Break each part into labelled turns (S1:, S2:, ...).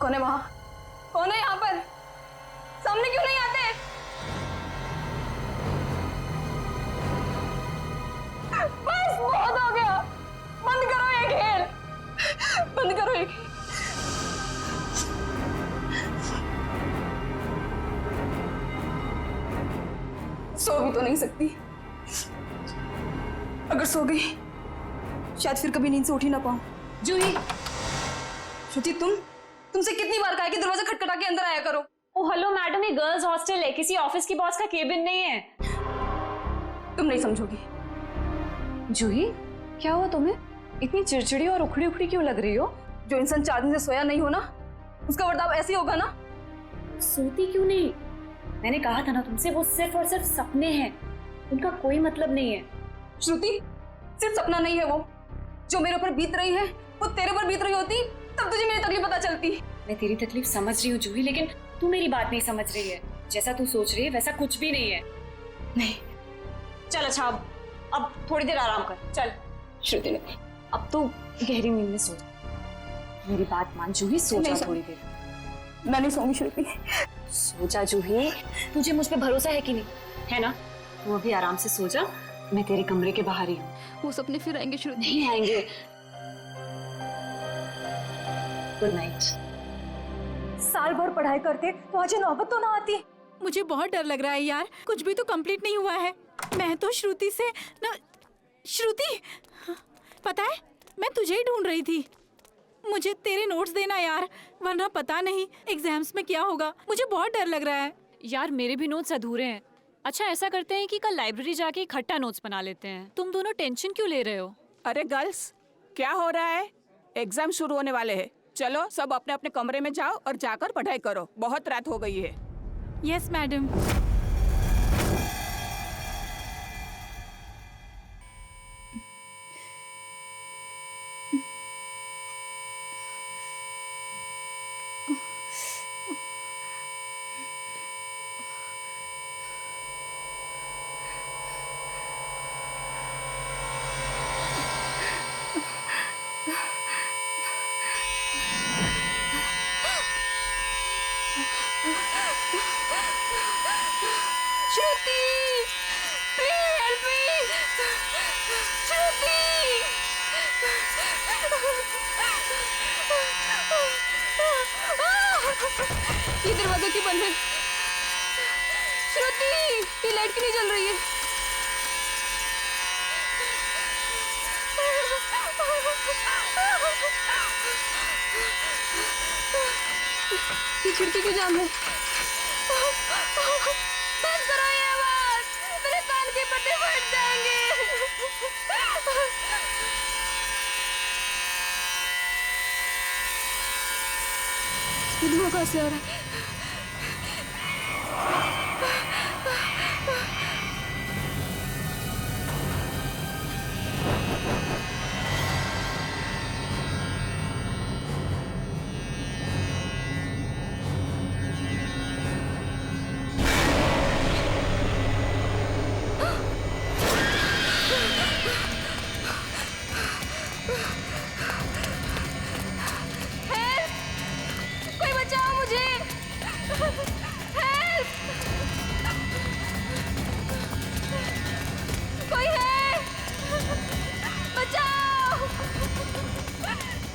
S1: कौन है वहां? कौन है यहाँ पर? सामने क्यों नहीं आते? बस बहुत हो गया, बंद करो ये खेल, बंद करो ये खेल। सो भी तो नहीं सकती, अगर सो गई शायद फिर कभी नींद से उठ ही ना पाऊं। जूही, श्रुति तुमसे कितनी बार कहा है कि दरवाजा खटखटा के अंदर आया करो।
S2: ओ हेलो मैडम, ये गर्ल्स हॉस्टल है, किसी ऑफिस की बॉस का केबिन नहीं है।
S1: तुम नहीं समझोगी।
S2: जूही, क्या हुआ तुम्हें? इतनी चिड़चिड़ी और उखड़ी उखड़ी क्यों लग रही हो?
S1: जो इंसान 4 दिन से सोया नहीं हो ना, उसका बर्ताव ऐसे ही होगा ना।
S2: सोती क्यों नहीं? मैंने कहा था ना तुमसे, वो सिर्फ और सिर्फ सपने हैं, उनका कोई मतलब नहीं है।
S1: श्रुति, सिर्फ सपना नहीं है वो, जो मेरे ऊपर बीत रही है वो तेरे पर बीत रही होती तब तुझे मेरी तकलीफ पता चलती।
S2: मैं तेरी तकलीफ समझ रही हूँ जूही, लेकिन तू मेरी बात नहीं समझ रही है। जैसा तू सोच रही है वैसा कुछ भी नहीं है।
S1: नहीं,
S2: चल अच्छा, अब थोड़ी देर आराम कर, चल।
S1: श्रुति ने
S2: अब तो गहरी नींद में सो जा। मेरी बात मान जूही, सो जा थोड़ी देर।
S1: मैं नहीं सोऊंगी श्रुति।
S2: सो जा जूही, तुझे मुझ पे भरोसा है कि नहीं? है ना? तू अभी आराम से सो जा, मैं तेरे कमरे के बाहर ही हूँ।
S1: वो सपने फिर आएंगे श्रुति।
S2: नहीं आएंगे। Good night.
S3: साल भर पढ़ाई करते तो आज ये नौबत तो ना आती।
S4: मुझे बहुत डर लग रहा है यार, कुछ भी तो कंप्लीट नहीं हुआ है। मैं तो श्रुति से ना, श्रुति पता है मैं तुझे ही ढूंढ रही थी। मुझे तेरे नोट्स देना यार, वरना पता नहीं एग्जाम्स में क्या होगा। मुझे बहुत डर लग रहा है
S5: यार, मेरे भी नोट्स अधूरे हैं। अच्छा ऐसा करते हैं कि कल लाइब्रेरी जाके इकट्ठा नोट्स बना लेते हैं। तुम दोनों टेंशन क्यों ले रहे हो?
S6: अरे गर्ल्स, क्या हो रहा है? एग्जाम शुरू होने वाले हैं। चलो सब अपने अपने कमरे में जाओ और जाकर पढ़ाई करो, बहुत रात हो गई है।
S4: Yes madam.
S1: Shruti, please help me. Shruti, ये दरवाजा क्यों बंद है? श्रुति, ये लाइट क्यों नहीं जल रही है? ये खिड़की क्यों जाम है? बंद करो ये आवाज, मेरे कान के पट्टे फट जाएंगे। ये धुआं कहाँ से आ रहा है? कोई बचाओ मुझे, हेल्प, कोई है, बचाओ,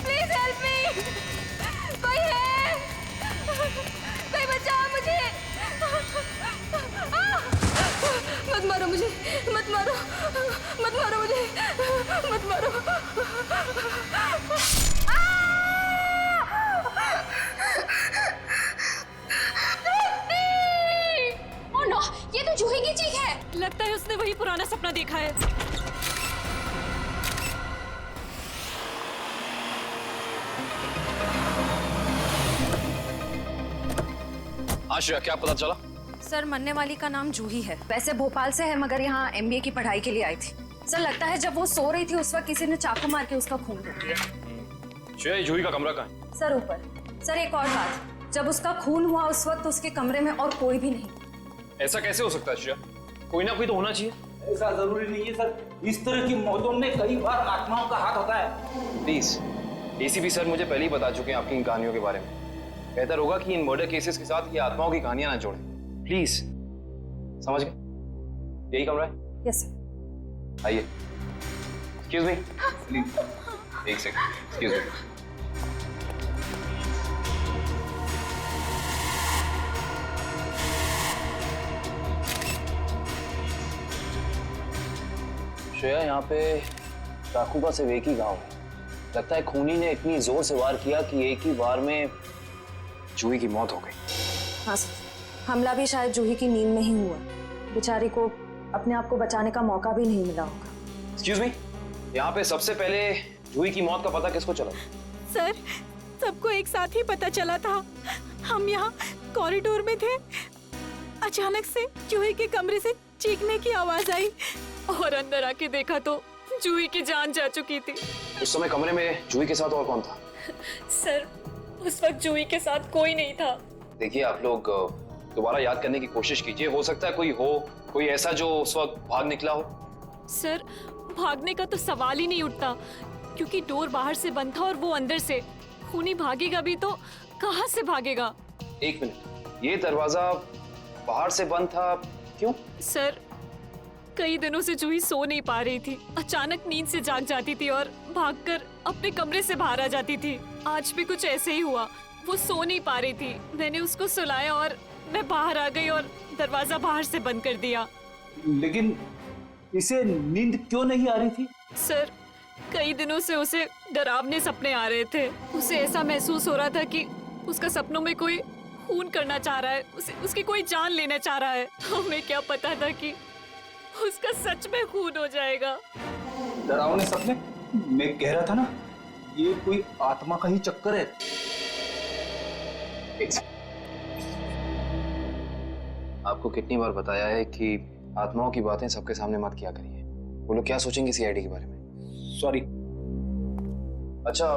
S1: प्लीज हेल्प मी, कोई है, कोई बचाओ मुझे। मत मारो मुझे, मत मारो, मत मारो मुझे, मत मारो।
S2: ओह नो, ये तो जूही की चीख है।
S5: लगता है उसने वही पुराना सपना देखा है।
S7: आश्रया, क्या पता चला?
S8: सर, मरने वाली का नाम जूही है। वैसे भोपाल से है, मगर यहाँ एमबीए की पढ़ाई के लिए आई थी। सर, लगता है जब वो सो रही थी उस वक्त किसी ने चाकू मार के उसका खून कर दिया।
S7: श्रेया, ये जूही का कमरा कहाँ है?
S8: सर ऊपर। सर एक और बात, जब उसका खून हुआ उस वक्त उसके कमरे में और कोई भी नहीं।
S7: ऐसा कैसे हो सकता है श्रेया? कोई ना कोई तो होना चाहिए।
S9: ऐसा जरूरी नहीं है सर, इस तरह की मौतों में कई बार आत्माओं का हाथ होता है।
S7: प्लीज, एसीपी सर मुझे पहले ही बता चुके हैं आपकी इन कहानियों के बारे में। बेहतर होगा कि इन मर्डर केसेस के साथ ये आत्माओं की कहानियां ना जोड़ें। प्लीज, समझ गए? यही कमरा है?
S8: यस
S7: आइए। एक्सक्यूज मी, एक सेकंड, एक्सक्यूज मी। श्रेया, यहाँ पे चाकू का सिर्फ एक ही घाव है। लगता है खूनी ने इतनी जोर से वार किया कि एक ही वार में जूही की मौत हो गई।
S8: हाँ सर, हमला भी शायद जूही की नींद में ही हुआ। बेचारी को अपने आप को बचाने का मौका भी नहीं मिला होगा।
S7: एक्सक्यूज मी, यहाँ पे सबसे पहले जूही की मौत का पता किसको चला?
S4: सर, सबको एक साथ ही पता चला था। हम यहाँ कॉरिडोर में थे, अचानक से जूही के कमरे से चीखने की आवाज आई
S5: और अंदर आके देखा तो जूही की जान जा चुकी थी।
S7: उस समय कमरे में जूही के साथ और कौन था?
S5: सर, उस वक्त जूही के साथ कोई नहीं था।
S7: देखिए, आप लोग दोबारा याद करने की कोशिश कीजिए। हो सकता है कोई ऐसा जो उस वक्त भाग निकला हो।
S5: सर, भागने का तो सवाल ही नहीं उठता, क्योंकि डोर बाहर से बंद था और वो अंदर से। खूनी भागेगा भी तो कहाँ से भागेगा?
S7: एक मिनट, ये दरवाजा बाहर से बंद था, क्यों?
S5: सर, कई दिनों से जूही सो नहीं पा रही थी। अचानक नींद से जाग जाती थी और भागकर अपने कमरे से बाहर आ जाती थी। आज भी कुछ ऐसे ही हुआ। वो सो नहीं पा रही थी, मैंने उसको सुलाया और मैं बाहर आ गई और दरवाजा बाहर से बंद कर दिया।
S9: लेकिन इसे नींद क्यों नहीं आ रही थी?
S5: सर, कई दिनों से उसे डरावने सपने आ रहे थे। उसे ऐसा महसूस हो रहा था कि उसका सपनों में कोई खून करना चाह रहा है, उसकी कोई जान लेना चाह रहा है। हमें क्या पता था कि उसका सच में खून हो जाएगा।
S9: डरावने सपने? मैं कह रहा था ना, ये कोई आत्मा का ही चक्कर है।
S7: आपको कितनी बार बताया है कि आत्माओं की बातें सबके सामने मत किया करिए। वो लोग क्या सोचेंगे सीआईडी के बारे में?
S9: सॉरी।
S7: अच्छा,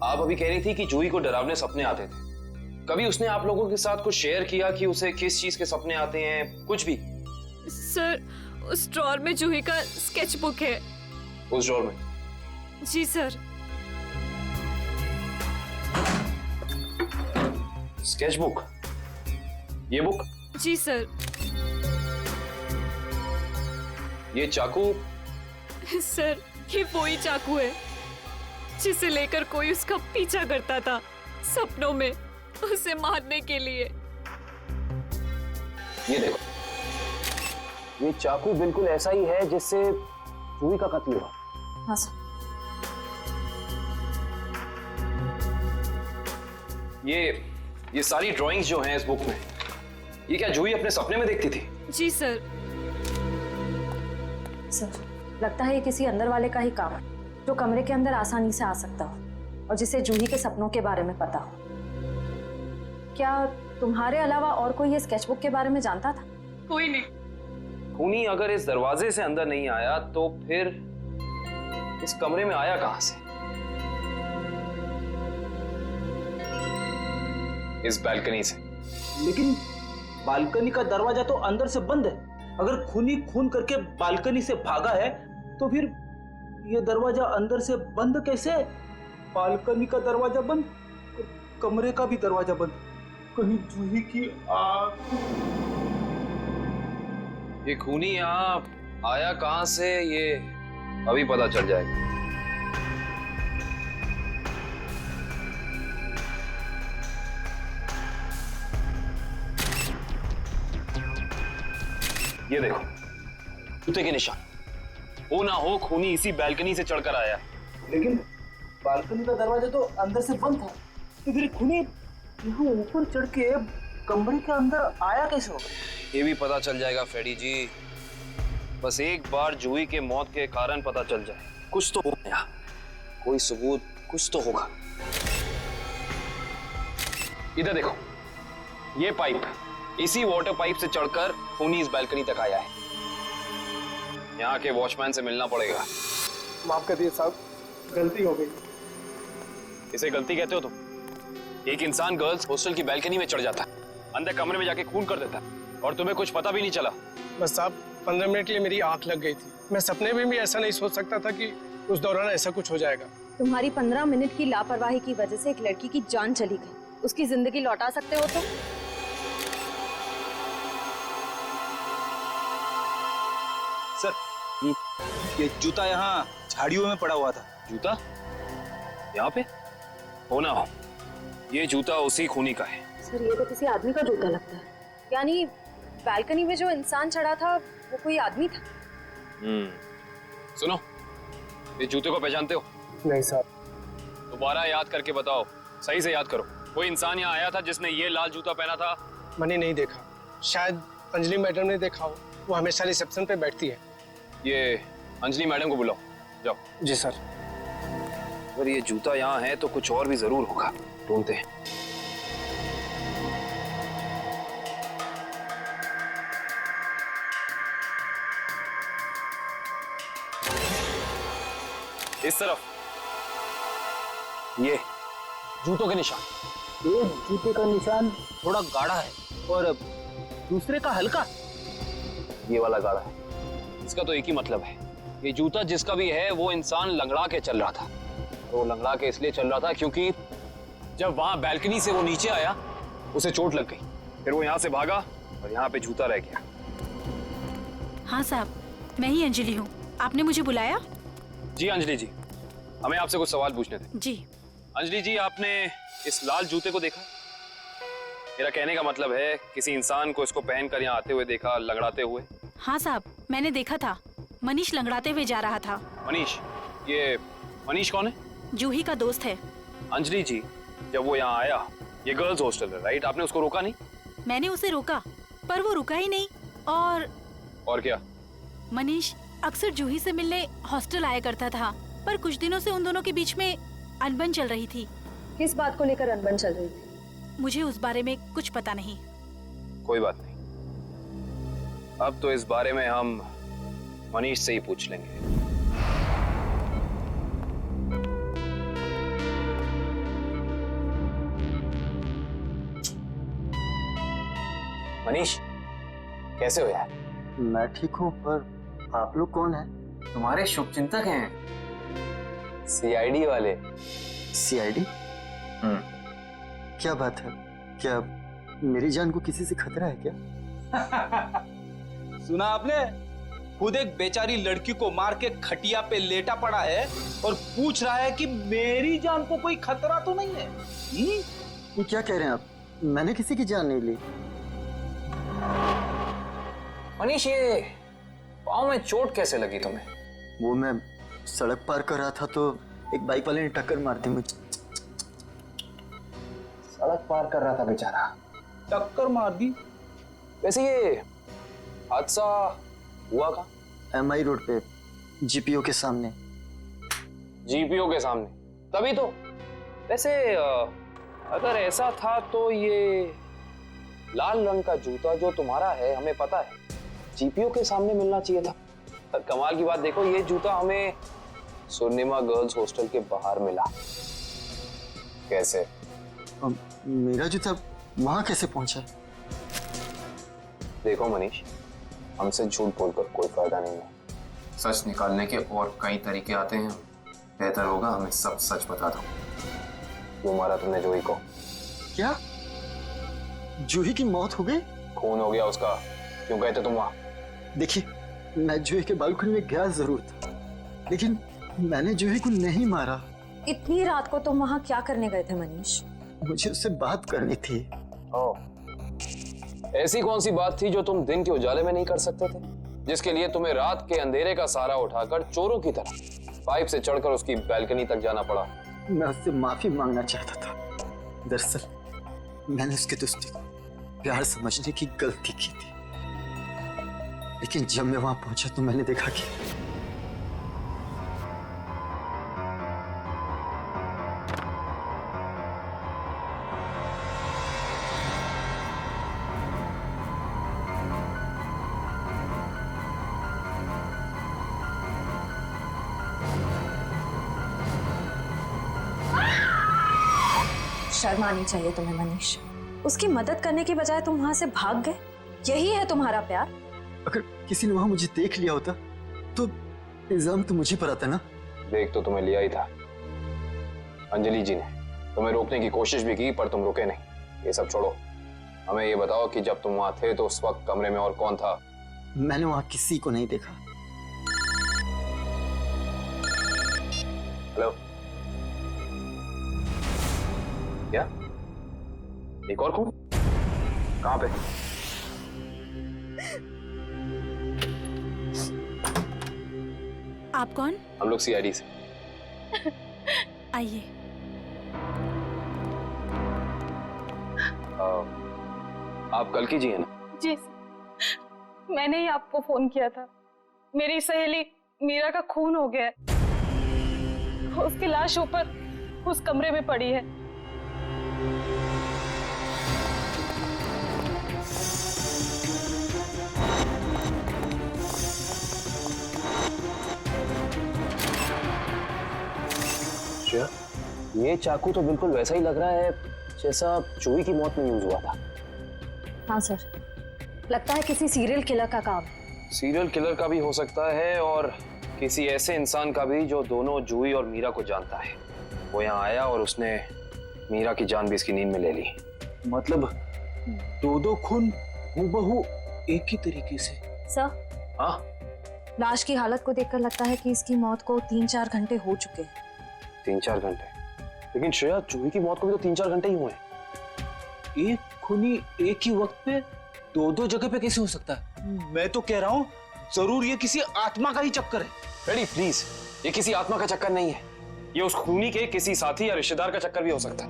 S7: आप अभी कह रही थी कि जूही को डरावने सपने आते थे। कभी उसने आप लोगों के साथ कुछ शेयर किया कि उसे किस चीज के सपने आते हैं? कुछ भी?
S5: सर, उस ड्रॉर में जूही का स्केच बुक है।
S7: उस ड्रॉर में?
S5: जी सर।
S7: Sketch book? ये बुक?
S5: जी सर।
S7: ये चाकू?
S5: सर, ये वही चाकू है जिसे लेकर कोई उसका पीछा करता था सपनों में, उसे मारने के लिए।
S7: ये देखो, ये चाकू बिल्कुल ऐसा ही है जिससे जूही का कत्ल हुआ।
S8: हाँ सर।
S7: ये सारी ड्राइंग्स जो हैं इस बुक में, ये क्या जूही अपने सपने में देखती थी?
S5: जी सर।
S8: सर, लगता है ये किसी अंदर वाले का ही काम है, जो कमरे के अंदर आसानी से आ सकता हो और जिसे जूही के सपनों के बारे में पता हो। क्या तुम्हारे अलावा और कोई ये स्केचबुक के बारे में जानता था?
S5: कोई नहीं।
S7: खूनी अगर इस दरवाजे से अंदर नहीं आया तो फिर इस कमरे में आया कहां से? इस बालकनी से।
S9: लेकिन बालकनी का दरवाजा तो अंदर से बंद है। अगर खूनी खून करके बालकनी से भागा है तो फिर ये दरवाजा अंदर से बंद कैसे? बालकनी का दरवाजा बंद, कमरे का भी दरवाजा बंद। कहीं जूही की आग।
S7: ये खूनी यहाँ आया कहां से, ये अभी पता चल जाएगा। ये देखो, जूते के निशान। हो ना हो खूनी इसी बालकनी से चढ़कर आया।
S9: लेकिन बालकनी का दरवाजा तो अंदर से बंद था, तो फिर खूनी यहाँ ऊपर चढ़ के कमरे के अंदर आया कैसे होगा?
S7: ये भी पता चल जाएगा फ्रेडी जी। बस एक बार जूही के मौत के कारण पता चल जाए, कुछ तो होगा, कोई सबूत कुछ तो होगा। इधर देखो, ये पाइप, इसी वाटर पाइप से चढ़कर खूनी इस बालकनी तक आया है। यहाँ के वॉचमैन से मिलना पड़ेगा।
S10: माफ कर दिए साहब, गलती हो गई।
S7: इसे गलती कहते हो तुम? एक इंसान गर्ल्स हॉस्टल की बालकनी में चढ़ जाता है, अंदर कमरे में जाके खून कर देता है, और तुम्हें कुछ पता भी नहीं चला।
S10: बस साहब, 15 मिनट के लिए मेरी आंख लग गई थी। मैं सपने में भी ऐसा नहीं सोच सकता था कि उस दौरान ऐसा कुछ हो जाएगा।
S8: तुम्हारी 15 मिनट की लापरवाही की वजह से एक लड़की की जान चली गई। उसकी जिंदगी लौटा सकते हो तुम?
S9: सर, ये जूता यहाँ झाड़ियों में पड़ा हुआ था।
S7: जूता यहाँ पे? हो ना हो, ये जूता उसी खूनी का है।
S8: सर, ये तो किसी आदमी का जूता लगता है। यानी बालकनी में जो इंसान चढ़ा था वो कोई आदमी था?
S7: सुनो, ये जूते को पहचानते हो?
S10: नहीं साहब।
S7: दोबारा याद करके बताओ, सही से याद करो। कोई इंसान यहाँ आया था जिसने ये लाल जूता पहना था?
S10: मैंने नहीं देखा, शायद अंजलि मैडम ने देखा हो, वो हमेशा रिसेप्शन पे बैठती है।
S7: ये अंजलि मैडम को बुलाओ, जाओ।
S10: जी सर।
S7: अगर ये जूता यहाँ है तो कुछ और भी जरूर होगा, ढूंढते हैं। इस तरफ ये जूतों के निशान।
S9: एक जूते का निशान थोड़ा गाढ़ा है और दूसरे का हल्का।
S7: ये वाला गाढ़ा है। इसका तो एक ही मतलब है, ये जूता जिसका भी है वो इंसान लंगड़ा के चल रहा था। वो लंगड़ा के इसलिए चल रहा था क्योंकि जब वहां बैल्कनी से वो नीचे आया उसे चोट लग गई, फिर वो यहाँ से भागा और यहाँ पे जूता रह गया।
S4: हाँ साहब, मैं ही अंजलि हूँ। आपने मुझे बुलाया?
S7: जी अंजलि जी, हमें आपसे कुछ सवाल पूछने थे।
S4: जी।
S7: अंजलि जी, आपने इस लाल जूते को देखा? मेरा कहने का मतलब है किसी इंसान को इसको पहनकर यहाँ आते हुए देखा, लंगड़ाते हुए?
S4: हाँ साहब, मैंने देखा था। मनीष लंगड़ाते हुए जा रहा था।
S7: मनीष? ये मनीष कौन है?
S4: जूही का दोस्त है।
S7: अंजलि जी, जब वो यहाँ आया, ये गर्ल्स हॉस्टल है राइट, आपने उसको रोका नहीं?
S4: मैंने उसे रोका पर वो रुका ही नहीं। और
S7: क्या?
S4: मनीष अक्सर जूही से मिलने हॉस्टल आया करता था, पर कुछ दिनों से उन दोनों के बीच में अनबन चल रही थी।
S8: किस बात को लेकर अनबन चल रही थी?
S4: मुझे उस बारे में कुछ पता नहीं।
S7: कोई बात नहीं, अब तो इस बारे में हम मनीष से ही पूछ लेंगे। मनीष, कैसे हो यार?
S11: मैं ठीक हूँ, पर आप लोग कौन हैं?
S7: तुम्हारे शुभचिंतक हैं, सीआईडी वाले।
S11: सीआईडी? क्या बात है? क्या मेरी जान को किसी से खतरा है क्या?
S9: सुना आपने? खुद एक बेचारी लड़की को मार के खटिया पे लेटा पड़ा है और पूछ रहा है कि मेरी जान को कोई खतरा तो नहीं है।
S11: ये क्या कह रहे हैं आप? मैंने किसी की जान नहीं ली।
S7: मनीष, ये पाँव में चोट कैसे लगी तुम्हें?
S11: वो मैं सड़क पार कर रहा था तो एक बाइक वाले ने टक्कर मार दी मुझे।
S7: सड़क पार कर रहा था बेचारा,
S9: टक्कर मार दी?
S7: वैसे ये हादसा हुआ कहाँ?
S11: MI रोड पे, जीपीओ के सामने।
S7: जीपीओ के सामने? तभी तो। वैसे अगर ऐसा था तो ये लाल रंग का जूता जो तुम्हारा है, हमें पता है जीपीओ के सामने मिलना चाहिए था। कमाल की बात देखो, ये जूता हमें सुर्णिमा गर्ल्स हॉस्टल के बाहर मिला। कैसे?
S11: मेरा जूता वहां कैसे पहुंचा?
S7: देखो मनीष, हमसे झूठ बोलकर कोई फायदा नहीं है। सच निकालने के और कई तरीके आते हैं। बेहतर होगा हमें सब सच बता दो। क्यों मारा तुमने जूही को?
S11: क्या जूही की मौत हो गई?
S7: खून हो गया उसका। क्यों गए थे तुम वहां?
S11: देखिए, मैं जूही के बालकनी में गया जरूर था, लेकिन मैंने जूही को नहीं मारा।
S8: इतनी रात को तुम वहां क्या करने गए थे मनीष?
S11: मुझे उससे बात करनी थी।
S7: ऐसी कौन सी बात थी जो तुम दिन के उजाले में नहीं कर सकते थे, जिसके लिए तुम्हें रात के अंधेरे का सहारा उठाकर चोरों की तरह पाइप से चढ़कर उसकी बैल्कनी तक जाना पड़ा?
S11: मैं उससे माफी मांगना चाहता था। दरअसल मैंने उसके दोस्ती को प्यार समझने की गलती की थी, लेकिन जब मैं वहां पहुंचा तो मैंने देखा कि
S8: शर्म आनी चाहिए तुम्हें मनीष। उसकी मदद करने की बजाय तुम वहां से भाग गए। यही है तुम्हारा प्यार?
S11: अगर किसी ने वहां मुझे देख लिया होता तो इल्जाम तो मुझे पर आता ना।
S7: देख तो तुम्हें लिया ही था अंजलि जी ने, तुम्हें रोकने की कोशिश भी की पर तुम रुके नहीं। ये सब छोड़ो, हमें ये बताओ कि जब तुम वहां थे तो उस वक्त कमरे में और कौन था?
S11: मैंने वहां किसी को नहीं देखा।
S7: हेलो, क्या? एक और खून? कहां पे?
S4: आप कौन?
S7: हम लोग सीआईडी से।
S4: आइए।
S7: आप कल्कि जी हैं ना?
S1: जी मैंने ही आपको फोन किया था। मेरी सहेली मीरा का खून हो गया है। उसकी लाश ऊपर उस कमरे में पड़ी है।
S7: श्रेया, ये चाकू तो बिल्कुल वैसा ही लग रहा है जैसा जूही की मौत में यूज हुआ था।
S8: हाँ सर, लगता है किसी सीरियल किलर का काम।
S7: सीरियल किलर का भी हो सकता है और किसी ऐसे इंसान का भी जो दोनों जूही और मीरा को जानता है। वो यहाँ आया और उसने मीरा की जान भी इसकी नींद में ले ली।
S9: मतलब दो खून हूबहू एक ही तरीके से।
S8: सर,
S7: हाँ,
S8: लाश की हालत को देखकर लगता है कि इसकी मौत को 3-4 घंटे हो चुके हैं।
S7: 3-4 घंटे? लेकिन श्रेया, जूही की मौत को भी तो 3-4 घंटे ही हुए हैं।
S9: एक खूनी एक ही वक्त पे दो जगह पे कैसे हो सकता है? मैं तो कह रहा हूँ जरूर ये किसी आत्मा का ही चक्कर है।
S7: रेडी प्लीज, ये किसी आत्मा का चक्कर नहीं है। ये उस खूनी के किसी साथी या रिश्तेदार का चक्कर भी हो सकता है।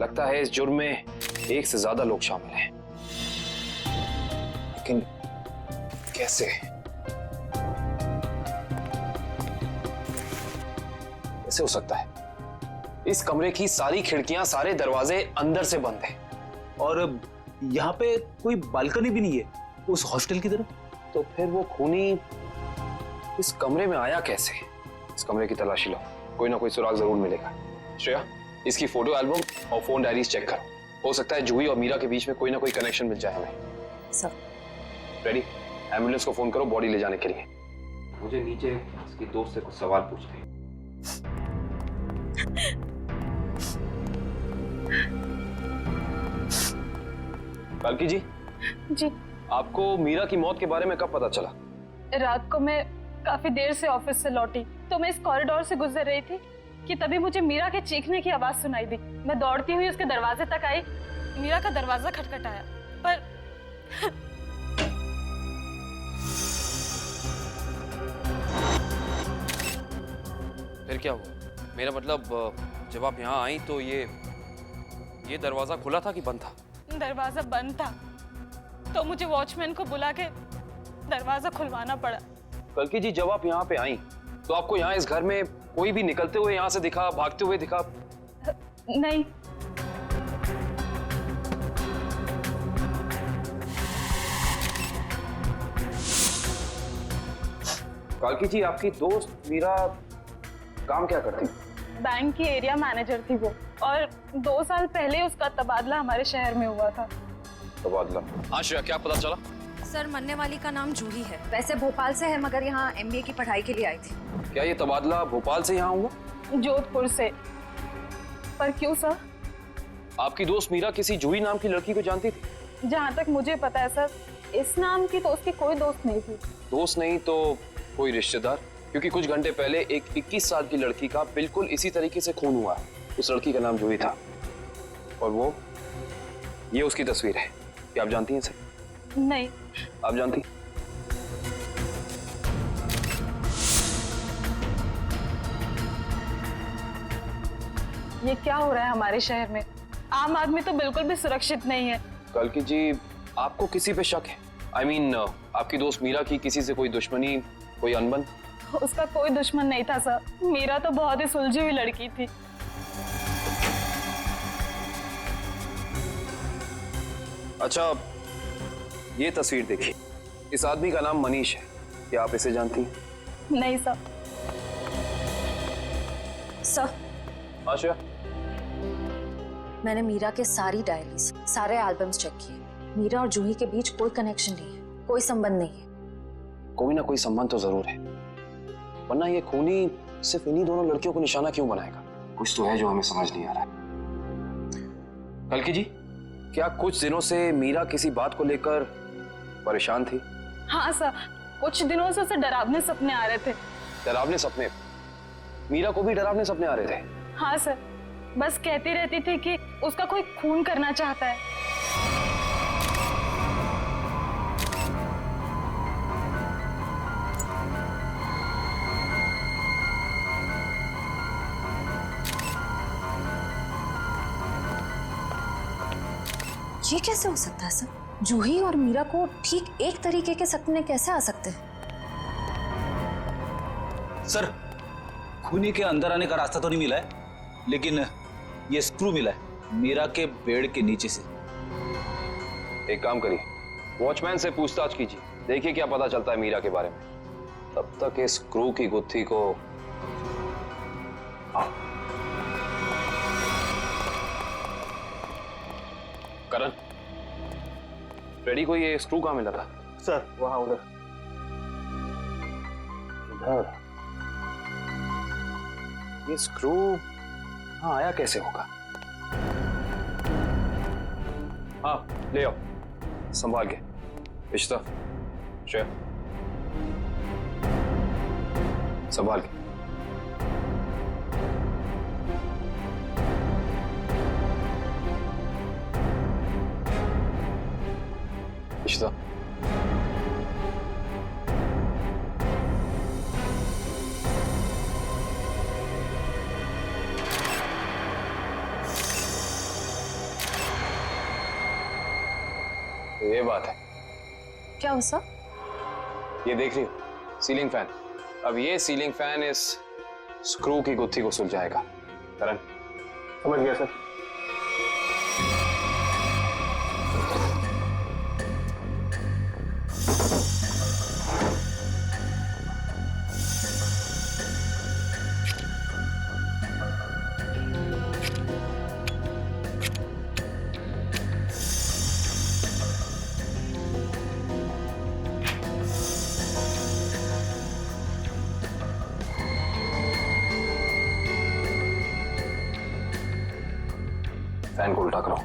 S7: लगता है इस जुर्म में एक से ज्यादा लोग शामिल हैं। लेकिन कैसे? कैसे हो सकता है? इस कमरे की सारी खिड़कियां, सारे दरवाजे अंदर से बंद हैं।
S9: और यहाँ पे कोई बालकनी भी नहीं है उस हॉस्टल की तरफ।
S7: तो फिर वो खूनी इस कमरे में आया कैसे? इस कमरे की तलाशी लो, कोई ना कोई सुराग जरूर मिलेगा। श्रेया, इसकी फोटो एल्बम और फोन डायरीज चेक करो। हो सकता है जूही और मीरा के बीच में कोई ना कोई कनेक्शन मिल जाए हमें।
S8: सर,
S7: रेडी, एम्बुलेंस को फोन करो बॉडी ले जाने के लिए। मुझे नीचे इसकी दोस्त से कुछ सवाल पूछने हैं। कल्कि जी।
S1: जी।
S7: आपको मीरा की मौत के बारे में कब पता चला?
S1: रात को मैं काफी देर से ऑफिस से लौटी तो मैं इस कॉरिडोर से गुजर रही थी कि तभी मुझे मीरा के चीखने की आवाज सुनाई दी। मैं दौड़ती हुई उसके दरवाजे तक आई। मीरा का दरवाजा खटखटाया पर
S7: फिर क्या हुआ? मेरा मतलब जब आप यहाँ आई तो ये दरवाजा खुला था कि बंद था?
S1: दरवाजा बंद था तो मुझे वॉचमैन को बुला के दरवाजा खुलवाना पड़ा।
S7: कल्कि जी, जब आप यहाँ पे आई तो आपको यहाँ इस घर में कोई भी निकलते हुए यहाँ से दिखा, भागते हुए दिखा?
S1: नहीं।
S7: कल्कि जी, आपकी दोस्त मीरा काम क्या करती?
S1: बैंक की एरिया मैनेजर थी वो और 2 साल पहले उसका तबादला हमारे शहर में हुआ था।
S7: तबादला? हाँ श्रेया, क्या पता चला?
S8: सर, मरने वाली का नाम जूही है। वैसे भोपाल से है मगर यहाँ MBA की पढ़ाई के लिए आई थी।
S7: क्या ये तबादला भोपाल से यहाँ हुआ?
S1: जोधपुर से। पर क्यों सर?
S7: आपकी दोस्त मीरा किसी जूही नाम की लड़की को जानती थी?
S1: जहाँ तक मुझे पता है सर, इस नाम की तो उसकी कोई दोस्त नहीं थी।
S7: दोस्त नहीं तो कोई रिश्तेदार? क्योंकि कुछ घंटे पहले एक 21 साल की लड़की का बिल्कुल इसी तरीके से खून हुआ। उस लड़की का नाम जूही था और ये उसकी तस्वीर है। क्या आप जानती हैं इसे?
S1: नहीं।
S7: आप जानती?
S1: ये क्या हो रहा है हमारे शहर में? आम आदमी तो बिल्कुल भी सुरक्षित नहीं है।
S7: कल्कि जी, आपको किसी पे शक है? I mean, आपकी दोस्त मीरा की किसी से कोई दुश्मनी, कोई अनबन?
S1: उसका कोई दुश्मन नहीं था सर। मीरा तो बहुत ही सुलझी हुई लड़की थी।
S7: अच्छा, ये तस्वीर देखिए। इस आदमी का नाम मनीष है। क्या आप इसे जानती हैं?
S1: नहीं सर।
S8: सर,
S7: आशा,
S8: मैंने मीरा के सारी डायरीज, सारे एल्बम्स चेक किए। मीरा और जूही के बीच कोई कनेक्शन नहीं है, कोई संबंध नहीं है।
S7: कोई ना कोई संबंध तो जरूर है, वरना ये खूनी सिर्फ इन्हीं दोनों लड़कियों को निशाना क्यों बनाएगा? कुछ तो है जो हमें समझ नहीं आ रहा है। कल्कि जी, क्या कुछ दिनों से मीरा किसी बात को लेकर परेशान थी?
S1: हाँ सर, कुछ दिनों से उसे डरावने सपने आ रहे थे।
S7: डरावने सपने? मीरा को भी डरावने सपने आ रहे थे?
S1: हाँ सर, बस कहती रहती थी कि उसका कोई खून करना चाहता है।
S8: ये कैसे हो सकता है सर? जूही और मीरा को ठीक एक तरीके के सपने कैसे आ सकते हैं?
S9: सर, खूनी के अंदर आने का रास्ता तो नहीं मिला है, लेकिन ये स्क्रू मिला है मीरा के बेड के नीचे से।
S7: एक काम करिए, वॉचमैन से पूछताछ कीजिए, देखिए क्या पता चलता है मीरा के बारे में। तब तक इस स्क्रू की गुत्थी को करण, फ्रेडी को ये स्क्रू कहाँ मिला था?
S10: सर वहां उधर।
S7: इधर? ये स्क्रू हाँ आया कैसे होगा? हाँ ले आओ, संभाल के। इश्ता, श्रेया, संभाल के। इश्ता, ये बात है।
S8: क्या हो सर?
S7: ये देख रही हो, सीलिंग फैन। अब ये सीलिंग फैन इस स्क्रू की गुत्थी को सुलझाएगा। करण,
S10: समझ गया सर।
S7: फैन को उल्टा करो।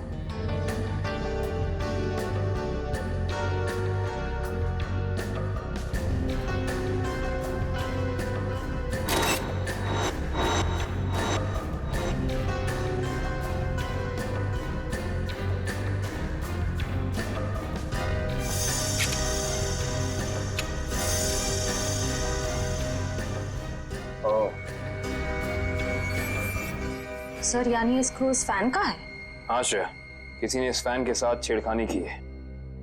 S8: सर यानी ये स्क्रू इस फैन का है?
S7: हाँ श्रेया, किसी ने इस फैन के साथ छेड़खानी की है,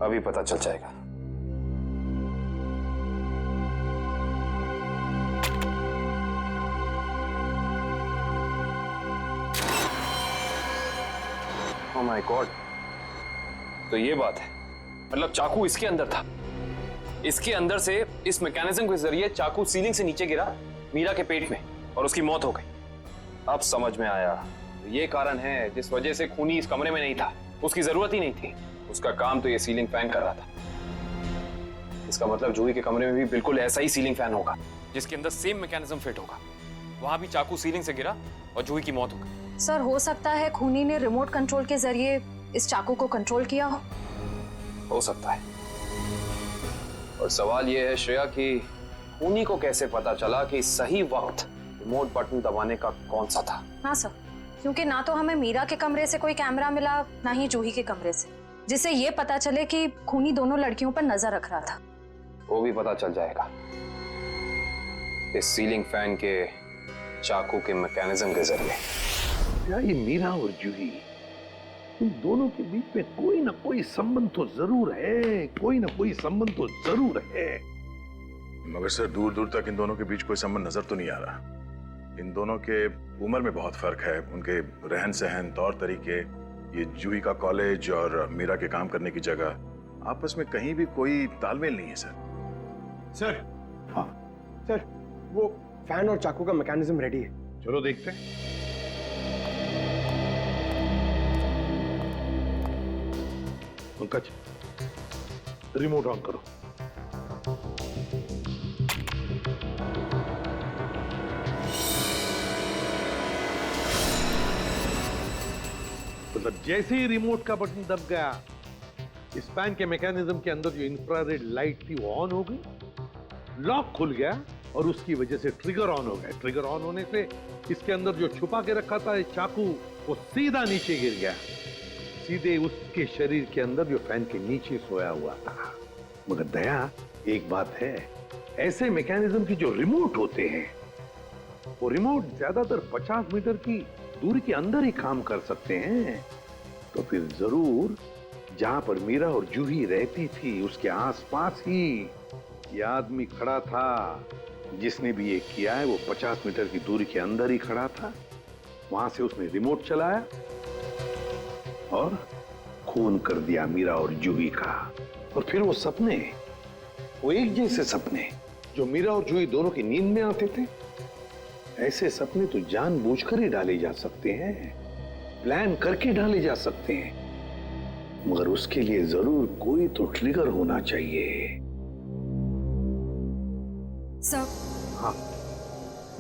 S7: अभी पता चल जाएगा। ओह माय गॉड, तो ये बात है, मतलब चाकू इसके अंदर था। इसके अंदर से इस मैकेनिज्म के जरिए चाकू सीलिंग से नीचे गिरा मीरा के पेट में और उसकी मौत हो गई। अब समझ में आया, ये कारण है जिस वजह से खूनी इस कमरे में नहीं था। उसकी जरूरत ही नहीं थी, उसका काम तो ये सीलिंग फैन कर रहा था। इसका मतलब जूही के कमरे में भी बिल्कुल ऐसा ही सीलिंग फैन होगा जिसके अंदर सेम मैकेनिज्म फिट होगा। वहां भी चाकू सीलिंग से गिरा और जूही की मौत हो गई।
S8: सर हो सकता है खूनी ने रिमोट कंट्रोल के जरिए इस चाकू को कंट्रोल किया हो
S7: सकता है। और सवाल ये है श्रेया कि खूनी को कैसे पता चला कि सही वक्त रिमोट बटन दबाने का कौन सा था?
S8: हाँ सर, क्योंकि ना तो हमें मीरा के कमरे से कोई कैमरा मिला, ना ही जूही के कमरे से, जिससे ये पता चले कि खूनी दोनों लड़कियों पर नजर रख रहा था।
S7: वो भी पता चल जाएगा इस सीलिंग फैन के चाकू के मैकेनिज्म के जरिए।
S12: क्या ये मीरा और जूही, इन दोनों के बीच में कोई ना कोई संबंध तो जरूर है, कोई ना कोई संबंध तो जरूर है।
S13: मगर सर दूर दूर तक इन दोनों के बीच कोई संबंध नजर तो नहीं आ रहा। इन दोनों के उम्र में बहुत फर्क है, उनके रहन सहन, तौर तरीके, ये जूही का कॉलेज और मीरा के काम करने की जगह, आपस में कहीं भी कोई तालमेल नहीं है सर।
S10: सर हाँ सर, वो फैन और चाकू का मैकेनिज्म रेडी है।
S12: चलो देखते हैं। पंकज, रिमोट ऑन करो। मतलब जैसे ही रिमोट का बटन दब गया, इस फैन के मैकेनिज्म के अंदर जो इंफ्रारेड लाइट थी वो ऑन हो गई, लॉक खुल गया और उसकी वजह से ट्रिगर ऑन हो गया। ट्रिगर ऑन होने से इसके अंदर जो छुपा के रखा था चाकू, वो सीधा नीचे गिर गया, सीधे उसके शरीर के अंदर जो फैन के नीचे सोया हुआ था। मगर दया, एक बात है, ऐसे मैकेनिज्म की जो रिमोट होते हैं, वो रिमोट ज्यादातर 50 मीटर की दूरी के अंदर ही काम कर सकते हैं। तो फिर जरूर जहां पर मीरा और जूही रहती थी उसके आसपास ही ये आदमी खड़ा था। जिसने भी ये किया है वो 50 मीटर की दूरी के अंदर ही खड़ा था। वहां से उसने रिमोट चलाया और खून कर दिया मीरा और जूही का। और फिर वो सपने, वो एक जैसे सपने जो मीरा और जूही दोनों की नींद में आते थे, ऐसे सपने तो जानबूझकर ही डाले जा सकते हैं, प्लान करके डाले जा सकते हैं, मगर उसके लिए जरूर कोई तो ट्रिगर होना चाहिए।
S8: सर,
S12: हाँ,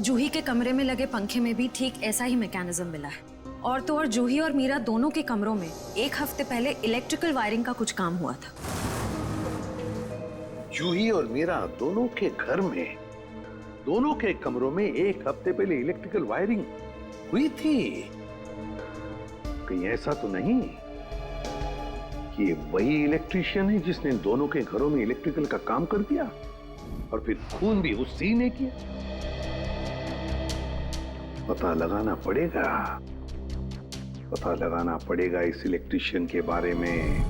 S8: जूही के कमरे में लगे पंखे में भी ठीक ऐसा ही मैकेनिज्म मिला है। और तो और जूही और मीरा दोनों के कमरों में 1 हफ्ते पहले इलेक्ट्रिकल वायरिंग का कुछ काम हुआ था।
S12: जूही और मीरा दोनों के घर में, दोनों के कमरों में 1 हफ्ते पहले इलेक्ट्रिकल वायरिंग हुई थी। कहीं ऐसा तो नहीं कि ये वही इलेक्ट्रीशियन है जिसने दोनों के घरों में इलेक्ट्रिकल का काम कर दिया और फिर खून भी उसी ने किया? पता लगाना पड़ेगा इस इलेक्ट्रीशियन के बारे में।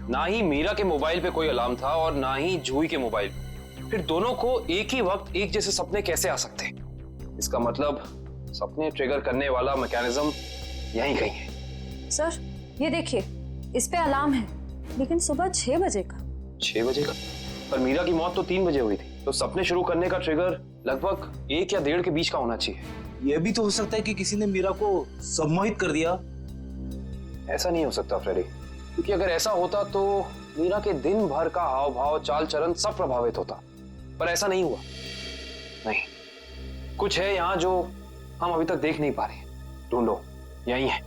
S7: ना ही मीरा के मोबाइल पे कोई अलार्म था और ना ही जूही के मोबाइल पे। फिर दोनों को एक ही वक्त एक जैसे सपने कैसे आ सकते हैं? इसका मतलब सपने ट्रिगर करने वाला मैकेनिज्म यहीं कहीं है।
S8: सर, ये देखिए, इस पे अलार्म है, लेकिन सुबह 6 बजे का।
S7: 6 बजे का? पर मीरा की मौत तो 3 बजे हुई थी, तो सपने शुरू करने का ट्रिगर लगभग 1 या 1.5 के बीच का होना चाहिए।
S9: यह भी तो हो सकता है कि किसी ने मीरा को सम्मोहित कर दिया।
S7: ऐसा नहीं हो सकता फ्रेडी, क्योंकि अगर ऐसा होता तो मीरा के दिन भर का हाव भाव, चाल चलन सब प्रभावित होता। पर ऐसा नहीं हुआ। नहीं, कुछ है यहाँ जो हम अभी तक देख नहीं पा रहे। ढूंढो, यही है।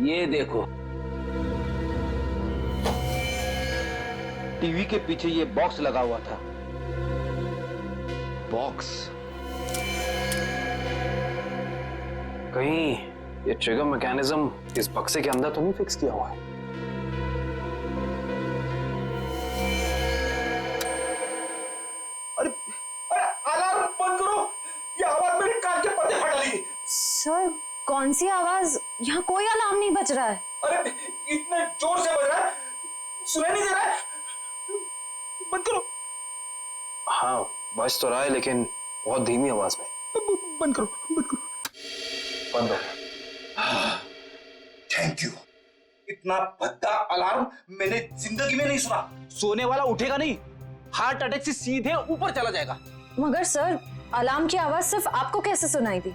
S9: ये देखो, टीवी के पीछे ये बॉक्स लगा हुआ था।
S7: बॉक्स? कहीं ये ट्रिगर मैकेनिज्म इस बक्से के अंदर तो नहीं फिक्स किया हुआ है?
S9: अरे अलार्म बंद करो, ये आवाज मेरे कान के पर्दे फटा ली।
S8: सर, कौन सी आवाज? यहाँ कोई अलार्म नहीं बज रहा है।
S9: अरे इतने जोर से बज रहा है, सुनाई नहीं दे रहा है। बंद करो।
S7: हाँ, बज तो रहा है, लेकिन बहुत धीमी आवाज में।
S9: बंद करो, बंद करो।
S7: बंद हो।
S9: Thank you. इतना भद्दा अलार्म मैंने जिंदगी में नहीं सुना। सोने वाला उठेगा नहीं, हार्ट अटैक से सीधे ऊपर चला जाएगा।
S8: मगर सर, अलार्म की आवाज सिर्फ आपको कैसे सुनाई दी?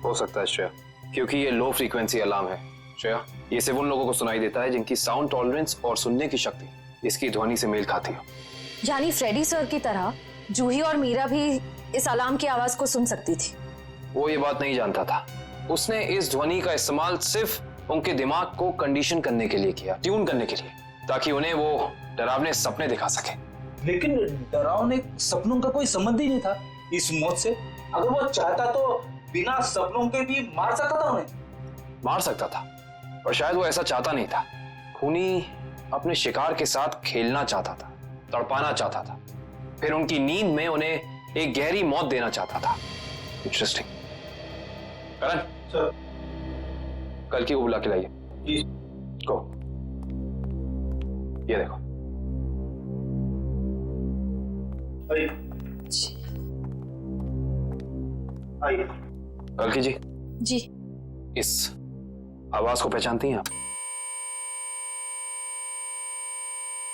S7: हो सकता है श्रेया, क्योंकि ये लो फ्रीक्वेंसी अलार्म है। श्रेया, ये सिर्फ उन लोगों को सुनाई देता है जिनकी साउंड टॉलरेंस और सुनने की शक्ति इसकी ध्वनि से मेल खाती हो।
S8: यानी फ्रेडी सर की तरह जूही और मीरा भी इस अलार्म की आवाज को सुन सकती थी।
S7: वो ये बात नहीं जानता था। उसने इस ध्वनि का इस्तेमाल सिर्फ उनके दिमाग को कंडीशन करने के लिए किया, ट्यून करने के लिए, ताकि उन्हें वो डरावने सपने दिखा सके।
S9: लेकिन डरावने सपनों का कोई संबंध ही नहीं था इस मौत से। अगर वो चाहता तो बिना सपनों के भी मार सकता था उन्हें।
S7: मार सकता था, पर शायद वो ऐसा चाहता नहीं था। खूनी अपने शिकार के साथ खेलना चाहता था, तड़पाना चाहता था, फिर उनकी नींद में उन्हें एक गहरी मौत देना चाहता था। इंटरेस्टिंग। करण
S9: सर,
S7: कल की को बुला के लाइए।
S9: जी।
S7: को ये देखो।
S9: आइए।
S7: कल की जी।
S8: जी।
S7: इस आवाज को पहचानती हैं आप?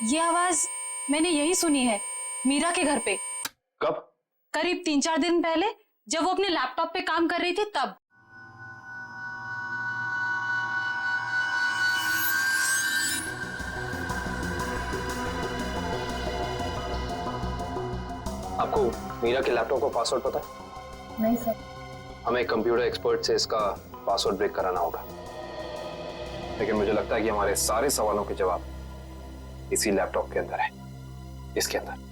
S1: ये आवाज मैंने यही सुनी है, मीरा के घर पे।
S7: कब?
S1: करीब 3-4 दिन पहले, जब वो अपने लैपटॉप पे काम कर रही थी तब।
S7: आपको मीरा के लैपटॉप का पासवर्ड पता है?
S8: नहीं सर।
S7: हमें कंप्यूटर एक्सपर्ट से इसका पासवर्ड ब्रेक कराना होगा, लेकिन मुझे लगता है कि हमारे सारे सवालों के जवाब इसी लैपटॉप के अंदर है, इसके अंदर।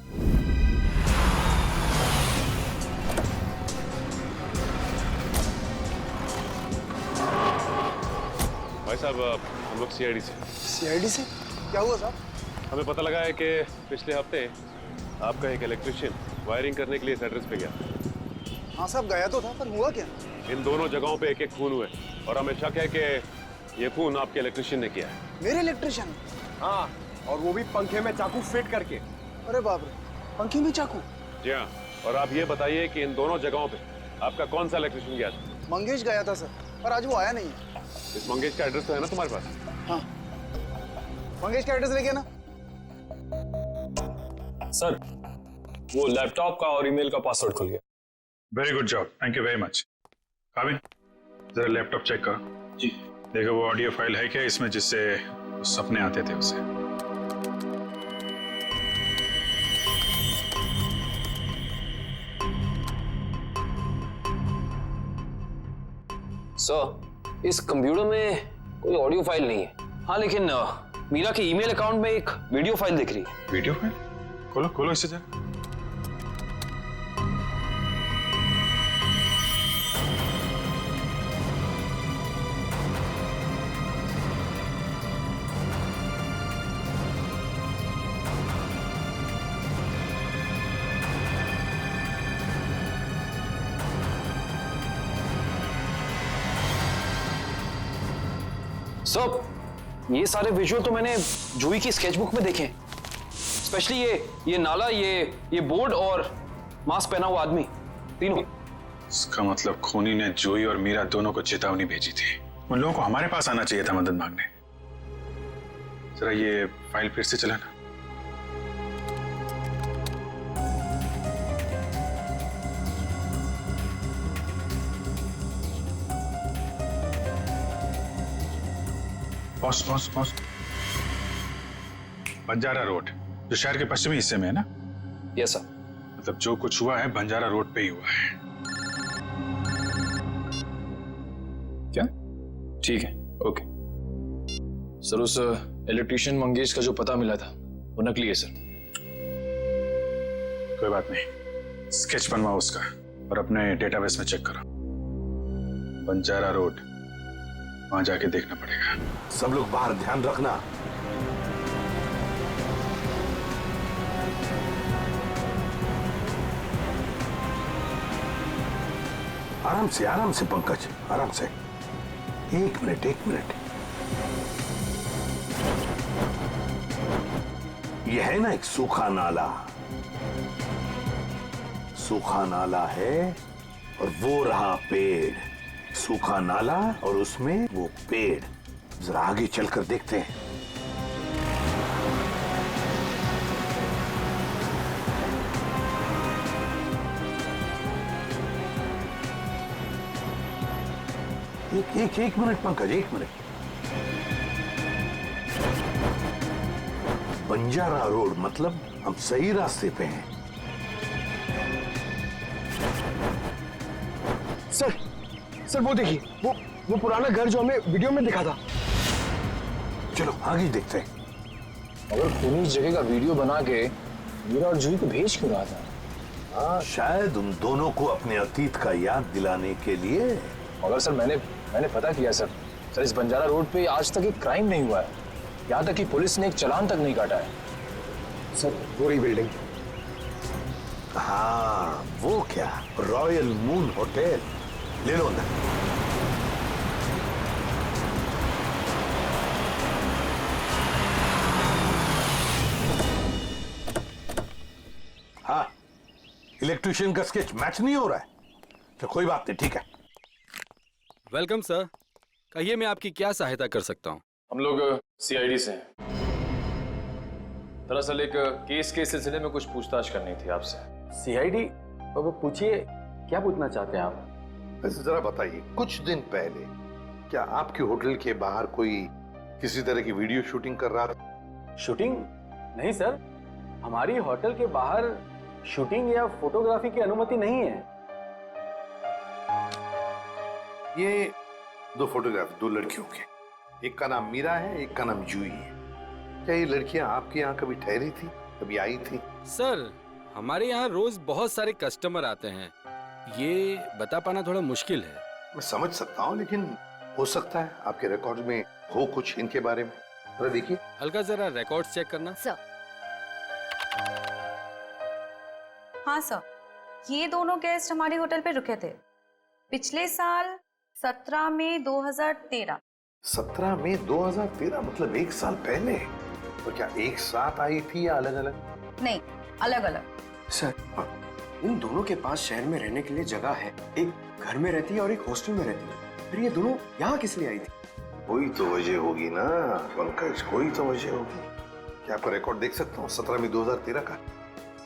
S12: भाई साहब, हम लोग सीआईडी से।
S10: सीआईडी से? क्या हुआ साहब?
S12: हमें पता लगा है कि पिछले हफ्ते आपका एक इलेक्ट्रिशियन वायरिंग करने के लिए इस एड्रेस पे गया।
S10: हाँ साहब, गया तो था, पर हुआ क्या?
S12: इन दोनों जगहों पे एक खून हुए और हमें शक है कि ये खून आपके इलेक्ट्रिशियन ने किया है।
S10: मेरे इलेक्ट्रिशियन?
S14: हाँ, और वो भी पंखे में चाकू फिट करके।
S10: अरे बाप रे, पंखे में चाकू?
S12: जी हाँ, और आप ये बताइए कि इन दोनों जगहों पे आपका कौन सा इलेक्ट्रिशियन गया था?
S10: मंगेश गया था सर, पर आज वो आया नहीं है।
S12: इस मंगेश का एड्रेस तो है ना तुम्हारे पास?
S10: हाँ, मंगेश का एड्रेस लेके ना।
S7: सर, वो लैपटॉप का और ईमेल का पासवर्ड खुल गया।
S13: Very good job, thank you very much. काबिन, जरा लैपटॉप चेक करो। जी। देखो वो ऑडियो फाइल है क्या इसमें, जिससे सपने आते थे उसे?
S7: सर, इस कंप्यूटर में कोई ऑडियो फाइल नहीं है। हाँ, लेकिन मीरा के ईमेल अकाउंट में एक वीडियो फाइल दिख रही है।
S13: Video file? खोलो खोलो इसे जरा।
S7: सर, ये सारे विजुअल तो मैंने जूही की स्केचबुक में देखे, स्पेशली ये नाला, ये बोर्ड और मास्क पहना हुआ आदमी, तीनों।
S13: इसका मतलब खूनी ने जूही और मीरा दोनों को चेतावनी भेजी थी। उन लोगों को हमारे पास आना चाहिए था मदद मांगने। जरा ये फाइल फिर से चलाना। बॉस, बंजारा रोड जो शहर के पश्चिमी हिस्से में है ना?
S7: Yes sir.
S13: मतलब जो कुछ हुआ है बंजारा रोड पे ही हुआ है।
S7: क्या? ठीक है, ओके। सर, उस इलेक्ट्रिशियन मंगेश का जो पता मिला था वो नकली है सर।
S13: कोई बात नहीं, स्केच बनवाओ उसका और अपने डेटाबेस में चेक करो। बंजारा रोड, वहां जाके देखना पड़ेगा।
S14: सब लोग बाहर ध्यान रखना। आराम से पंकज, आराम से। एक मिनट। यह है ना एक सूखा नाला है और वो रहा पेड़। सूखा नाला और उसमें वो पेड़। जरा आगे चलकर देखते हैं। एक मिनट पंकज, एक मिनट। बंजारा रोड मतलब हम सही रास्ते पे हैं।
S10: सर वो देखिए, वो पुराना घर जो हमें वीडियो में दिखा था।
S14: चलो आगे देखते हैं।
S7: अगर खूनी इस जगह का वीडियो बना के मीरा और जूही को भेज क्यों रहा था?
S14: हाँ, शायद उन दोनों को अपने अतीत का याद दिलाने के लिए।
S7: मगर सर, मैंने पता किया सर, इस बंजारा रोड पे आज तक एक क्राइम नहीं हुआ है। यहाँ तक कि पुलिस ने एक चालान तक नहीं काटा है।
S10: सर, वो रही बिल्डिंग।
S14: हाँ, वो क्या, रॉयल मून होटल। ले लो अंदर। हाँ, इलेक्ट्रिशियन का स्केच मैच नहीं हो रहा है तो कोई बात नहीं, ठीक है।
S15: वेलकम सर, कहिए मैं आपकी क्या सहायता कर सकता हूँ?
S7: हम लोग सीआईडी से हैं। दरअसल एक केस के सिलसिले में कुछ पूछताछ करनी थी आपसे।
S16: सीआईडी? अब पूछिए, क्या पूछना चाहते हैं आप?
S14: वैसे जरा बताइए, कुछ दिन पहले क्या आपके होटल के बाहर कोई किसी तरह की वीडियो शूटिंग कर रहा था?
S16: शूटिंग? नहीं सर, हमारी होटल के बाहर शूटिंग या फोटोग्राफी की अनुमति नहीं है।
S14: ये दो फोटोग्राफ दो लड़कियों के, एक का नाम मीरा है, एक का नाम जूही है। क्या ये लड़कियां आपके यहाँ कभी ठहरी थी, कभी आई थी?
S15: सर, हमारे यहाँ रोज बहुत सारे कस्टमर आते हैं, ये बता पाना थोड़ा मुश्किल है।
S14: मैं समझ सकता हूँ, लेकिन हो सकता है आपके रिकॉर्ड में हो कुछ इनके बारे में। जरा देखिए।
S15: अलका, जरा रिकॉर्ड्स चेक करना।
S17: सर। हाँ सर, ये दोनों गेस्ट हमारे होटल पे रुके थे पिछले साल 17 मई 2013।
S14: 17 मई 2013, मतलब एक साल पहले। तो क्या एक साथ आई थी या अलग अलग?
S17: नहीं, अलग अलग।
S11: सर, इन दोनों के पास शहर में रहने के लिए जगह है, एक घर में रहती है और एक हॉस्टल में रहती है, फिर ये दोनों यहाँ किस लिए आई थी?
S14: कोई तो वजह होगी ना पंकज, कोई तो वजह होगी। क्या आपका रिकॉर्ड देख सकता हूँ 17 मई 2013 का?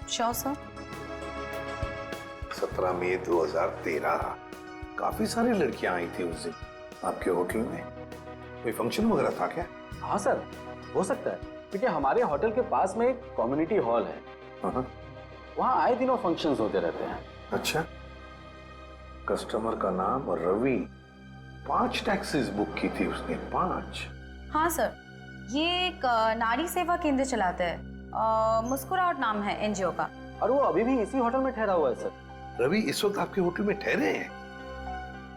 S17: Sure sir.
S14: 17 मई 2013, काफी सारी लड़कियां आई थी उस दिन आपके होटल में। कोई फंक्शन वगैरह था क्या?
S16: हाँ सर, हो सकता है, क्योंकि हमारे होटल के पास में एक कम्युनिटी हॉल है, वहाँ आए दिनों फंक्शंस होते रहते हैं।
S14: अच्छा, कस्टमर का नाम रवि, 5 टैक्सीज बुक की थी उसने, 5।
S17: हाँ सर, ये एक नारी सेवा केंद्र चलाता है, मुस्कुराहट नाम है एनजीओ का।
S16: और वो अभी भी इसी होटल में ठहरा हुआ है सर।
S14: रवि इस वक्त आपके होटल में ठहरे हैं?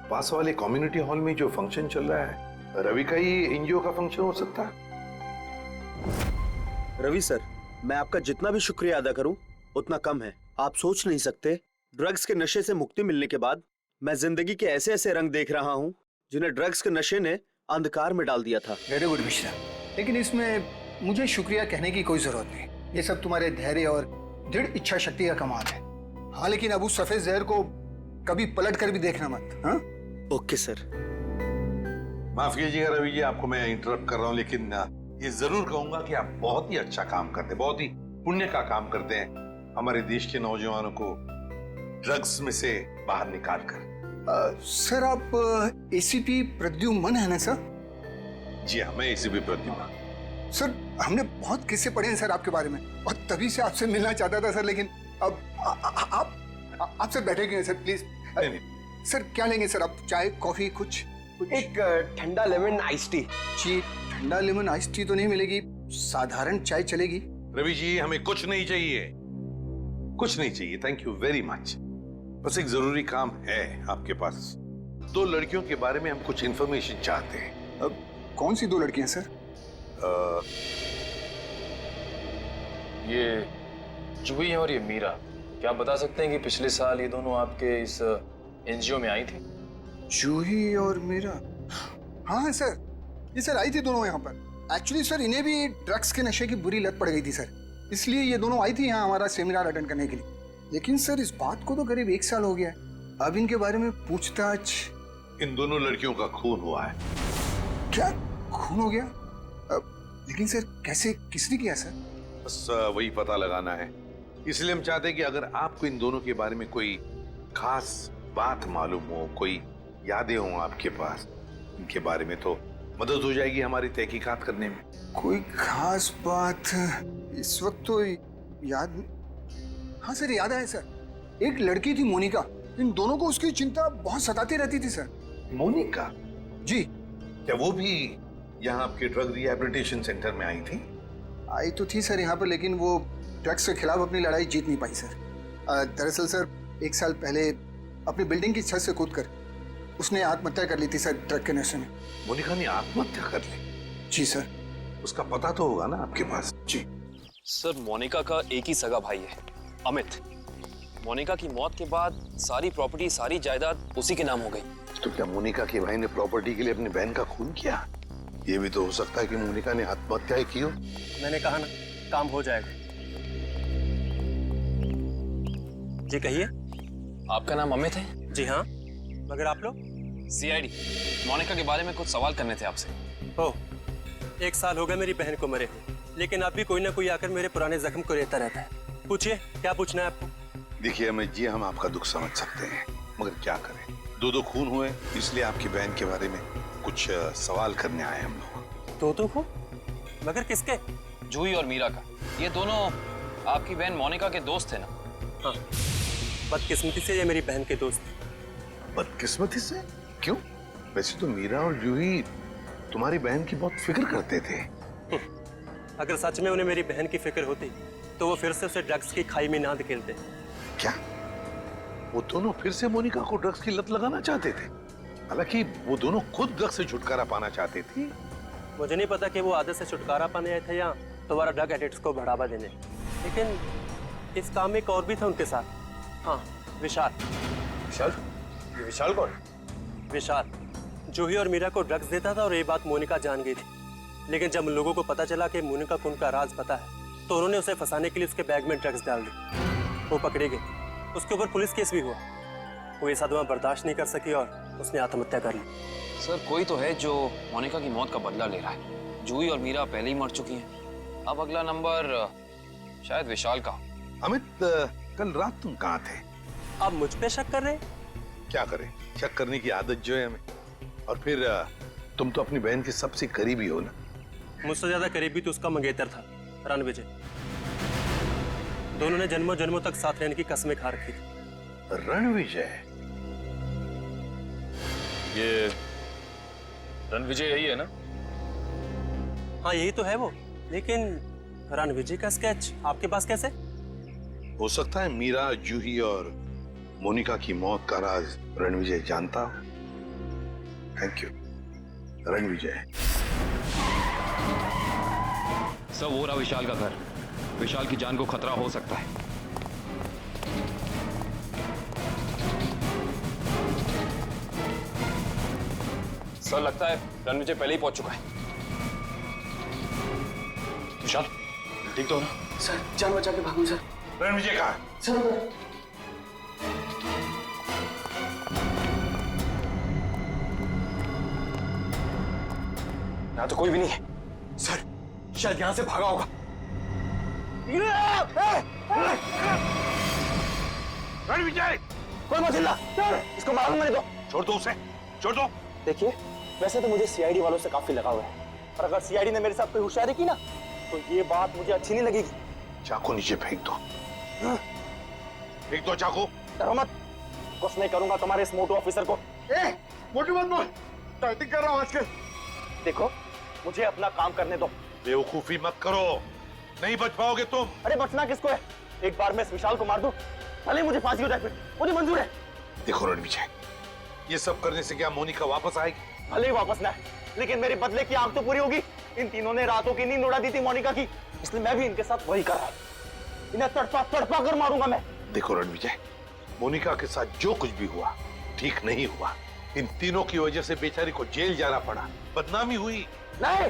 S14: पास वाले कम्युनिटी हॉल में जो फंक्शन चल रहा है, रवि का ही एनजीओ का फंक्शन हो सकता है।
S18: रवि सर, मैं आपका जितना भी शुक्रिया अदा करूं उतना कम है। आप सोच नहीं सकते, ड्रग्स के नशे से मुक्ति मिलने के बाद मैं जिंदगी के ऐसे ऐसे रंग देख रहा हूं जिन्हें ड्रग्स के नशे ने अंधकार में डाल दिया था।
S19: वेरी गुड मिश्रा, लेकिन इसमें मुझे शुक्रिया कहने की कोई जरूरत नहीं। ये सब तुम्हारे धैर्य और दृढ़ इच्छा शक्ति का कमाल है। हाँ, लेकिन अब उस सफेद जहर को कभी पलट कर भी देखना मत। हाँ?
S18: Okay sir.
S14: माफ कीजिएगा रवि जी, आपको मैं इंटरप्ट कर रहा हूँ, लेकिन ये जरूर कहूंगा कि आप बहुत ही अच्छा काम करते हैं, बहुत ही पुण्य का काम करते हैं हमारे देश के नौजवानों को ड्रग्स में से बाहर निकाल कर।
S19: सर, आप एसीपी प्रद्युम्न है ना सर?
S14: जी हाँ, मैं एसीपी प्रद्युम्न।
S19: सर, हमने बहुत किस्से पढ़े हैं सर आपके बारे में, और तभी से आपसे मिलना चाहता था सर, लेकिन अब आप सर बैठे क्यों हैं सर, प्लीज। सर, क्या लेंगे सर आप? चाय, कॉफी, कुछ?
S18: एक ठंडा लेमन आइस टी।
S19: जी, ठंडा लेमन आइस टी तो नहीं मिलेगी, साधारण चाय चलेगी।
S14: रवि जी, हमें कुछ नहीं चाहिए, कुछ नहीं चाहिए, थैंक यू वेरी मच। बस एक जरूरी काम है आपके पास। 2 लड़कियों के बारे में हम कुछ इंफॉर्मेशन चाहते हैं।
S19: अब कौन सी 2 लड़कियां सर?
S7: ये जूही और ये मीरा, क्या आप बता सकते हैं कि पिछले साल ये दोनों आपके इस एनजीओ में आई थी?
S19: जूही और मीरा? हाँ सर, ये सर आई थी दोनों यहाँ पर। एक्चुअली सर, इन्हें भी ड्रग्स के नशे की बुरी लत पड़ गई थी सर, इसलिए ये दोनों आई थी यहाँ हमारा सेमिनार अटेंड करने के लिए। लेकिन सर, इस बात को तो करीब 1 साल हो गया है। अब इनके बारे में पूछताछ।
S14: इन दोनों लड़कियों का खून हुआ है।
S19: क्या खून हो गया? लेकिन सर, कैसे, किसने किया सर?
S14: बस वही पता लगाना है, इसलिए हम चाहते हैं कि अगर आपको इन दोनों के बारे में कोई खास बात मालूम हो, कोई यादें हों आपके पास इनके बारे में, तो मदद हो जाएगी हमारी तहकीकात करने में।
S19: कोई खास बात इस वक्त तो याद। हाँ सर, याद आया सर, एक लड़की थी मोनिका, इन दोनों को उसकी चिंता बहुत सताती रहती थी सर।
S14: मोनिका?
S19: जी।
S14: क्या वो भी यहाँ आपके ड्रग रिहैबिलिटेशन सेंटर में आई थी?
S19: आई तो थी सर यहाँ पर, लेकिन वो ड्रग्स के खिलाफ अपनी लड़ाई जीत नहीं पाई सर। दरअसल सर, 1 साल पहले अपनी बिल्डिंग की छत से कूदकर उसने आत्महत्या कर ली थी सर, ड्रग के नशे में।
S14: मोनिका ने आत्महत्या कर ली?
S19: जी सर।
S14: उसका पता तो होगा ना आपके पास?
S19: जी
S7: सर, मोनिका का एक ही सगा भाई है, अमित। मोनिका की मौत के बाद सारी प्रॉपर्टी, सारी जायदाद उसी के नाम हो गई।
S14: तो क्या मोनिका के भाई ने प्रॉपर्टी के लिए अपनी बहन का खून किया? ये भी तो हो सकता है कि मोनिका ने आत्महत्या की हो।
S18: मैंने कहा ना, काम हो जाएगा। जी कहिए।
S7: आपका नाम अमित है?
S18: जी हाँ, मगर आप लोग?
S7: सीआईडी। मोनिका के बारे में कुछ सवाल करने थे आपसे।
S18: ओह, 1 साल हो गए मेरी बहन को मरे हुए।
S20: लेकिन अब भी कोई ना कोई आकर मेरे पुराने जख्म को रहता रहता है। पूछिए, क्या पूछना है आपको?
S14: देखिए अमित जी, हम आपका दुख समझ सकते हैं, मगर क्या करें, दो खून हुए, इसलिए आपकी बहन के बारे में कुछ सवाल करने आए हम लोग।
S20: दो खून? मगर किसके?
S7: जूही और मीरा का। ये दोनों आपकी बहन मोनिका के दोस्त थे ना?
S20: हाँ, बदकिस्मती से ये मेरी बहन के दोस्त थे।
S14: बदकिस्मती से? क्यों? वैसे तो मीरा और जूही तुम्हारी बहन की बहुत फिक्र करते थे।
S20: अगर सच में उन्हें मेरी बहन की फिक्र होती तो वो फिर से उसे ड्रग्स की खाई में ना धकेलते।
S14: क्या वो दोनों फिर से मोनिका को ड्रग्स की लत लगाना चाहते थे? हालांकि वो दोनों खुद ड्रग्स से छुटकारा पाना चाहते थे।
S20: मुझे नहीं पता कि वो आदत से छुटकारा पाने आए थे या दोबारा ड्रग एडिक्ट्स को बढ़ावा देने, लेकिन इस काम में एक और भी था उनके साथ। हाँ, विशाल।
S7: विशाल? ये विशाल कौन?
S20: विशाल जूही और मीरा को ड्रग्स देता था और ये बात मोनिका जान गई थी। लेकिन जब उन लोगों को पता चला कि मोनिका को उनका राज पता है तो उन्होंने उसे फंसाने के लिए उसके बैग में ड्रग्स डाल दी। वो पकड़े गए, उसके ऊपर पुलिस केस भी हुआ। वो ये सदमा बर्दाश्त नहीं कर सकी और उसने आत्महत्या कर ली।
S7: सर, कोई तो है जो मोनिका की मौत का बदला ले रहा है। जूही और मीरा पहले ही मर चुकी हैं। अब अगला नंबर शायद विशाल का।
S14: अमित, कल रात तुम कहाँ थे?
S20: आप मुझ पे शक कर रहे हैं?
S14: क्या करें, शक करने की आदत जो है हमें। और फिर तुम तो अपनी बहन के सबसे करीबी हो ना।
S20: मुझसे ज्यादा करीबी तो उसका मंगेतर था, रणविजय। दोनों ने जन्मों जन्मों तक साथ रहने की कसमें खा रखी थी।
S14: रणविजय?
S7: ये रणविजय यही है ना?
S20: हाँ, यही तो है वो। लेकिन रणविजय का स्केच आपके पास कैसे?
S14: हो सकता है मीरा, जूही और मोनिका की मौत का राज रणविजय जानता हो। Thank you Ranvijay.
S7: सर, वो रहा विशाल का घर। विशाल की जान को खतरा हो सकता है। सर, लगता है रणविजय पहले ही पहुंच चुका है। विशाल, ठीक तो हो ना?
S16: सर, जान बचा के भागूं सर।
S14: रणविजय कहाँ है?
S16: सर,
S7: यहाँ तो कोई भी नहीं है।
S16: सर, शायद यहाँ से भागा होगा।
S14: रणविजय!
S16: कोई मत हिलना, इसको मारूंगा नहीं तो।
S14: छोड़ दो उसे, छोड़ दो।
S16: देखिए, वैसे तो मुझे सीआईडी वालों से काफी लगाव है, पर अगर सीआईडी ने मेरे साथ कोई होशियारी की ना तो ये बात मुझे अच्छी नहीं लगेगी।
S14: चाकू नीचे फेंक दो। फेंक दो चाकू।
S16: डरो मत, कुछ नहीं करूंगा तुम्हारे इस मोटू ऑफिसर को।
S14: मोटू मत बोल, टाइटिंग कर रहा हूं आजकल।
S16: देखो, मुझे अपना काम करने दो।
S14: बेवकूफी मत करो, नहीं बच पाओगे तुम।
S16: अरे बचना किसको है? एक बार मैं इस विशाल को मार दूं, भले मुझे फांसी हो जाए, फिर मुझे मंजूर है।
S14: देखो रणविजय, ये सब करने से क्या मोनिका वापस आएगी?
S16: भले ही वापस ना है, लेकिन मेरे बदले की आंख तो पूरी होगी। इन तीनों ने रातों की नींद उड़ा दी थी मोनिका की, इसलिए मैं भी इनके साथ वही कर रहा हूं। इन्हें तड़पा तड़पा कर मारूंगा मैं।
S14: देखो रणविजय, मोनिका के साथ जो कुछ भी हुआ ठीक नहीं हुआ। इन तीनों की वजह से बेचारी को जेल जाना पड़ा, बदनामी हुई।
S16: नहीं,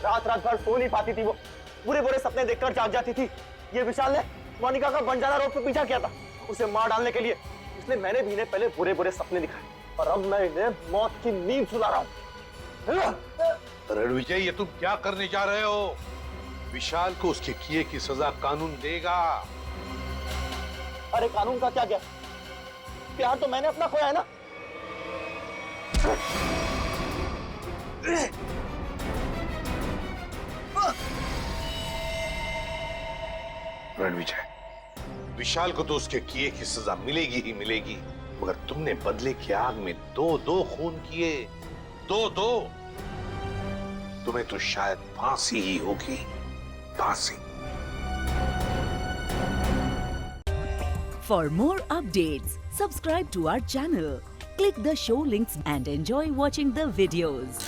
S16: रात रात भर सो नहीं पाती थी वो, बुरे बुरे सपने देखकर जाग जाती थी। ये विशाल ने मोनिका का बंजारा रोड पे पीछा किया था उसे मार डालने के लिए, इसलिए मैंने भी इन्हें पहले बुरे बुरे सपने दिखाए और अब मैं इन्हें मौत की नींद सुला रहा हूं।
S14: रणविजय, ये तुम क्या करने जा रहे हो? विशाल को उसके किए की सजा कानून देगा।
S16: अरे कानून का क्या गया, प्यार तो मैंने अपना खोया है ना।
S14: रणविजय, विशाल को तो उसके किए की सजा मिलेगी ही मिलेगी, मगर तुमने बदले की आग में दो खून किए, दो। तुम्हें तो शायद फांसी ही होगी, फांसी।
S21: For more updates, subscribe to our channel, click the show links and enjoy watching the videos.